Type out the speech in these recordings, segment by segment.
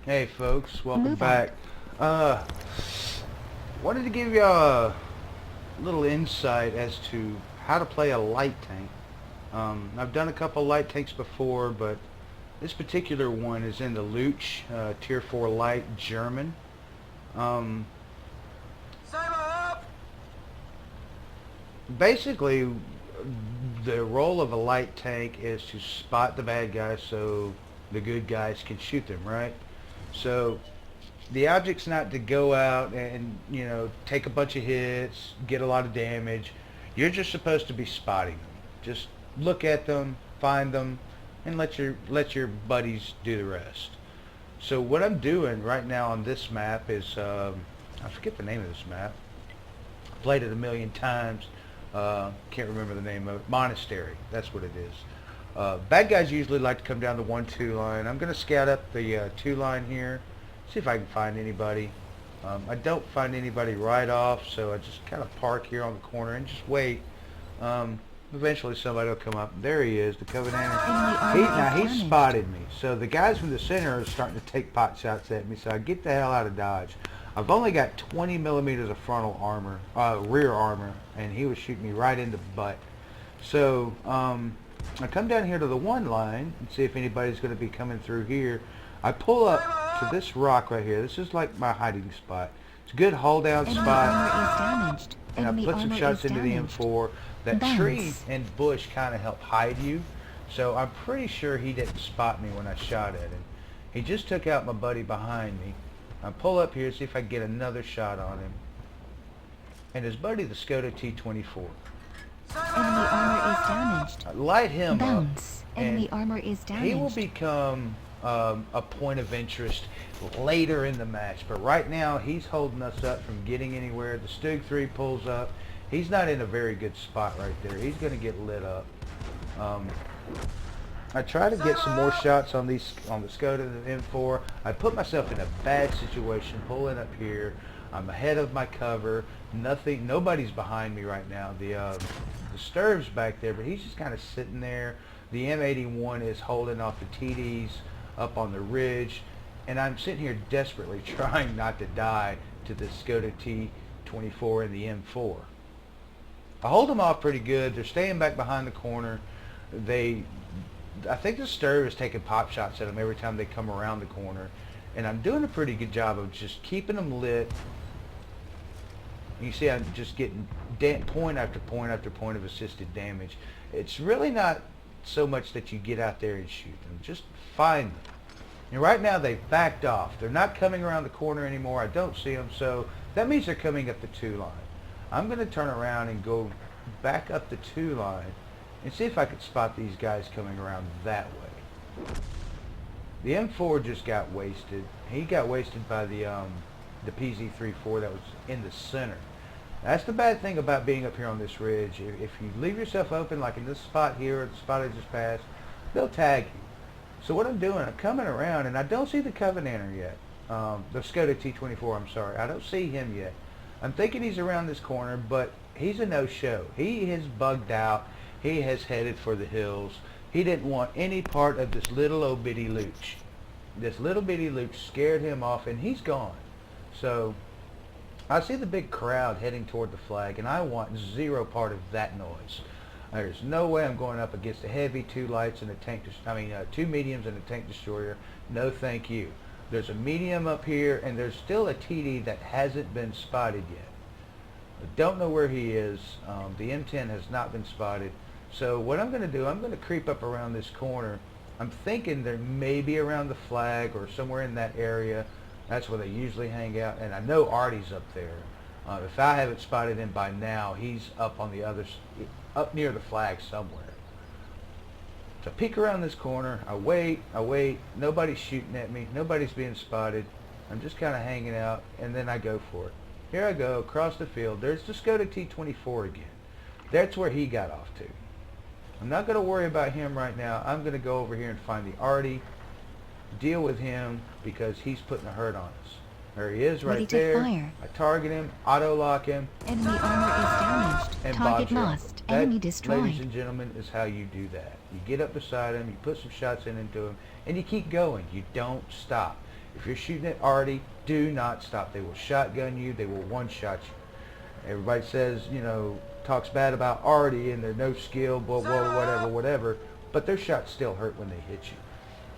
Hey folks, welcome back. Uh, Wanted to give you a little insight as to how to play a light tank. I've done a couple light tanks before, but this particular one is in the Luchs, Tier 4 Light German. Um, Basically, the role of a light tank is to spot the bad guys so the good guys can shoot them, right? So the object's not to go out and take a bunch of hits, get a lot of damage. You're just supposed to be spotting them. Just look at them, find them, and let your buddies do the rest. So what I'm doing right now on this map is I forget the name of this map. Played it a million times. Can't remember the name of it. Monastery. That's what it is. Bad guys usually like to come down the 1-2 line. I'm going to scout up the 2 line here. See if I can find anybody. I don't find anybody right off, so I just kind of park here on the corner and just wait. Eventually somebody will come up. There he is, the Covenanter. He spotted me. So the guys from the center are starting to take pot shots at me, so I get the hell out of Dodge. I've only got 20 millimeters of frontal armor, rear armor, and he was shooting me right in the butt. So I come down here to the 1 line and see if anybody's going to be coming through here. I pull up to this rock right here. This is like my hiding spot. It's a good hold down spot. And I put some shots into the M4. That tree and bush kind of help hide you. So I'm pretty sure he didn't spot me when I shot at him. He just took out my buddy behind me. I pull up here, see if I can get another shot on him. And his buddy, the Pz.Kpfw. Enemy armor is damaged. Light him up. Enemy armor is damaged. He will become a point of interest later in the match. But right now, he's holding us up from getting anywhere. The Stug 3 pulls up. He's not in a very good spot right there. He's going to get lit up. I try to get some more shots on the Skoda and the M4. I put myself in a bad situation pulling up here. I'm ahead of my cover. Nobody's behind me right now. The Sturv's back there, but he's just kind of sitting there. The M81 is holding off the TDs up on the ridge, and I'm sitting here desperately trying not to die to the Skoda T24 and the M4. I hold them off pretty good. They're staying back behind the corner. I think the Sturv is taking pop shots at them every time they come around the corner, and I'm doing a pretty good job of just keeping them lit. You see I'm just getting point after point after point of assisted damage. It's really not so much that you get out there and shoot them. Just find them. And right now they've backed off. They're not coming around the corner anymore. I don't see them, so that means they're coming up the 2 line. I'm going to turn around and go back up the 2 line and see if I could spot these guys coming around that way. The M4 just got wasted. He got wasted by the PZ34 that was in the center. That's the bad thing about being up here on this ridge. If you leave yourself open, like in this spot here, or the spot I just passed, they'll tag you. So what I'm doing, I'm coming around, and I don't see the Covenanter yet. The Skoda T24, I'm sorry. I don't see him yet. I'm thinking he's around this corner, but he's a no-show. He has bugged out. He has headed for the hills. He didn't want any part of this little old bitty Luch. This little bitty Luch scared him off, and he's gone. So I see the big crowd heading toward the flag, and I want zero part of that noise. There's no way I'm going up against a heavy, 2 lights and a tank. 2 mediums and a tank destroyer. No, thank you. There's a medium up here, and there's still a TD that hasn't been spotted yet. I don't know where he is. The M10 has not been spotted. So what I'm going to do, I'm going to creep up around this corner. I'm thinking they're maybe around the flag or somewhere in that area. That's where they usually hang out. And I know Artie's up there. If I haven't spotted him by now, he's up on up near the flag somewhere. So I peek around this corner. I wait. Nobody's shooting at me. Nobody's being spotted. I'm just kind of hanging out, and then I go for it. Here I go across the field. There's the Skoda T24 again. That's where he got off to. I'm not going to worry about him right now. I'm going to go over here and find the Artie, deal with him because he's putting a hurt on us. There he is right there. I target him, auto-lock him. Enemy armor is damaged. And Target lost. Enemy destroyed. Ladies and gentlemen, is how you do that. You get up beside him, you put some shots into him, and you keep going. You don't stop. If you're shooting at arty, do not stop. They will shotgun you. They will one-shot you. Everybody says, you know, talks bad about arty and they're no skill, blah, blah, whatever, whatever. But their shots still hurt when they hit you.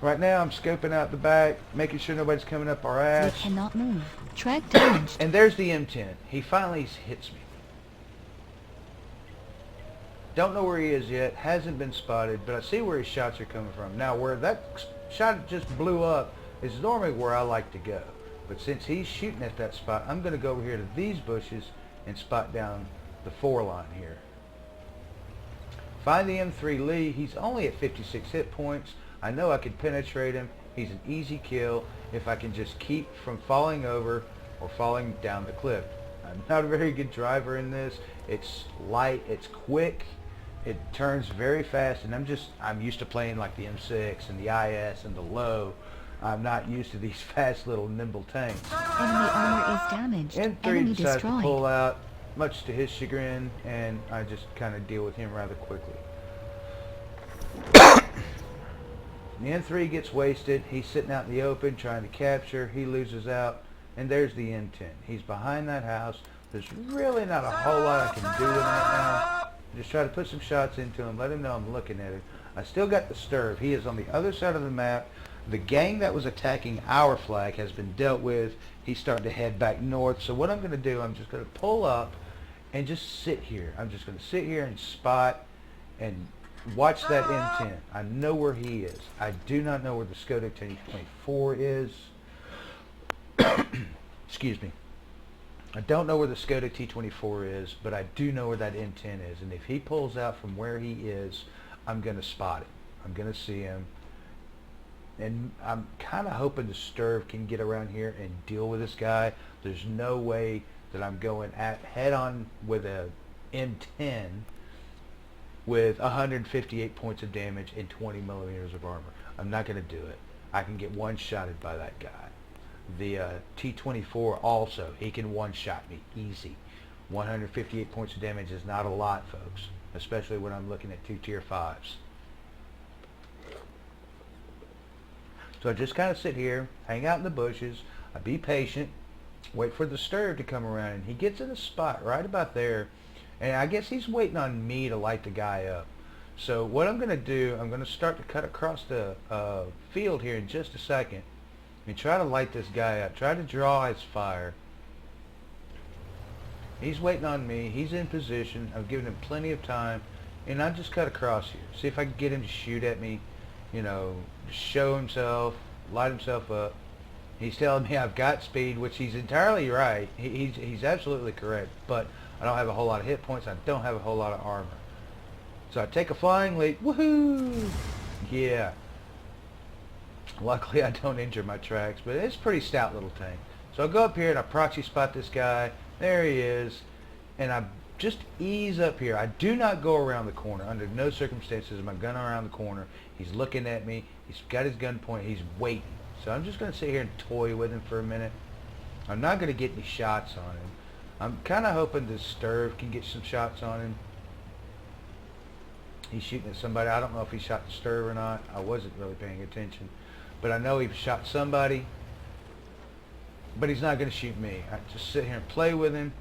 Right now, I'm scoping out the back, making sure nobody's coming up our We ass. cannot move. Track damaged. And there's the M10. He finally hits me. Don't know where he is yet. Hasn't been spotted, but I see where his shots are coming from. Now, where that shot just blew up is normally where I like to go. But since he's shooting at that spot, I'm going to go over here to these bushes and spot down the 4 line here. Find the M3 Lee. He's only at 56 hit points. I know I could penetrate him. He's an easy kill if I can just keep from falling over or falling down the cliff. I'm not a very good driver in this. It's light, it's quick, it turns very fast, and I'm used to playing like the M6 and the IS and the low. I'm not used to these fast little nimble tanks. Enemy armor is damaged. M3 Enemy decides to pull destroyed. out, much to his chagrin, and I just kind of deal with him rather quickly. The M3 gets wasted. He's sitting out in the open trying to capture. He loses out, and there's the M10. He's behind that house. There's really not a whole lot I can do with him right now. Just try to put some shots into him, let him know I'm looking at him. I still got the Sturv. He is on the other side of the map. The gang that was attacking our flag has been dealt with. He's starting to head back north. So what I'm going to do, I'm just going to pull up and just sit here. I'm just going to sit here and spot and watch that M10. I know where he is. I do not know where the Skoda T24 is. Excuse me. I don't know where the Skoda T24 is, but I do know where that M10 is. And if he pulls out from where he is, I'm going to spot him. I'm going to see him. And I'm kind of hoping the Sturv can get around here and deal with this guy. There's no way that I'm going at head-on with a M10 with 158 points of damage and 20 millimeters of armor. I'm not going to do it. I can get one-shotted by that guy. The T24 also, he can one-shot me easy. 158 points of damage is not a lot, folks, especially when I'm looking at 2 tier 5s. So I just kind of sit here, hang out in the bushes, I be patient, wait for the Sturv to come around, and he gets in a spot right about there, and I guess he's waiting on me to light the guy up. So what I'm going to do, I'm going to start to cut across the field here in just a second and try to light this guy up, try to draw his fire. He's waiting on me, he's in position, I've given him plenty of time, and I just cut across here, see if I can get him to shoot at me, you know, show himself, light himself up. He's telling me I've got speed, which he's entirely right. He's absolutely correct, but I don't have a whole lot of hit points. I don't have a whole lot of armor. So I take a flying leap. Woohoo! Yeah. Luckily I don't injure my tracks, but it's a pretty stout little tank. So I go up here and I proxy spot this guy. There he is. And I just ease up here. I do not go around the corner. Under no circumstances am I going around the corner. He's looking at me. He's got his gun pointed. He's waiting. So I'm just going to sit here and toy with him for a minute. I'm not going to get any shots on him. I'm kind of hoping this Sturv can get some shots on him. He's shooting at somebody. I don't know if he shot the Sturv or not. I wasn't really paying attention. But I know he shot somebody. But he's not going to shoot me. I just sit here and play with him.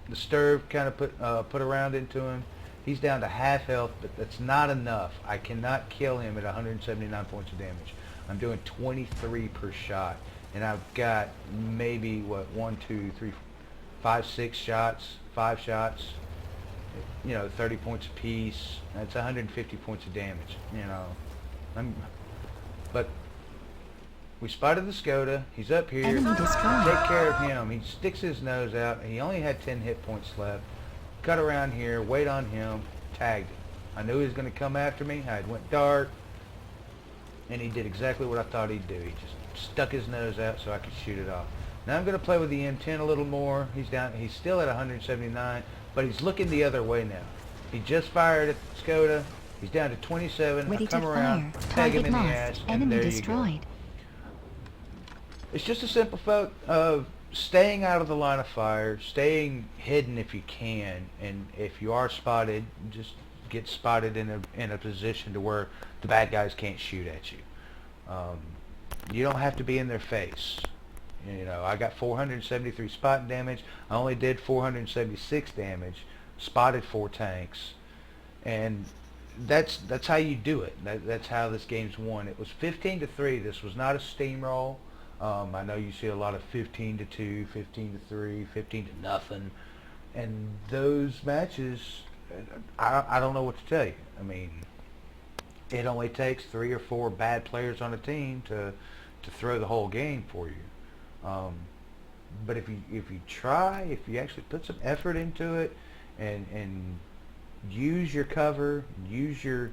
The Sturv kind of put a round into him. He's down to half health, but that's not enough. I cannot kill him at 179 points of damage. I'm doing 23 per shot. And I've got maybe, what, 1, 2, 3, 5, 6 shots, 5 shots, you know, 30 points apiece. That's 150 points of damage, you know. But we spotted the Skoda. He's up here. Enemy destroyed. Take care of him. He sticks his nose out. He only had 10 hit points left. Cut around here, wait on him, tagged him. I knew he was going to come after me. I went dark, and he did exactly what I thought he'd do. He just stuck his nose out so I could shoot it off. Now I'm going to play with the M10 a little more. He's down. He's still at 179, but he's looking the other way now. He just fired at the Skoda. He's down to 27. Ready I come to around, fire. tag him Target in the lost. ass, and Enemy there you go. destroyed. It's just a simple folk of staying out of the line of fire, staying hidden if you can, and if you are spotted, just get spotted in a position to where the bad guys can't shoot at you. You don't have to be in their face. You know, I got 473 spot damage. I only did 476 damage. Spotted 4 tanks, and that's how you do it. That's how this game's won. It was 15-3. This was not a steamroll. I know you see a lot of 15-2, 15-3, 15-0, and those matches, I don't know what to tell you. I mean, it only takes 3 or 4 bad players on a team to throw the whole game for you. But if you try, if you actually put some effort into it, and use your cover, use your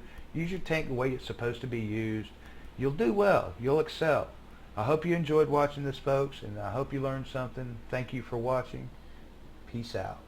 tank the way it's supposed to be used, you'll do well. You'll excel. I hope you enjoyed watching this, folks, and I hope you learned something. Thank you for watching. Peace out.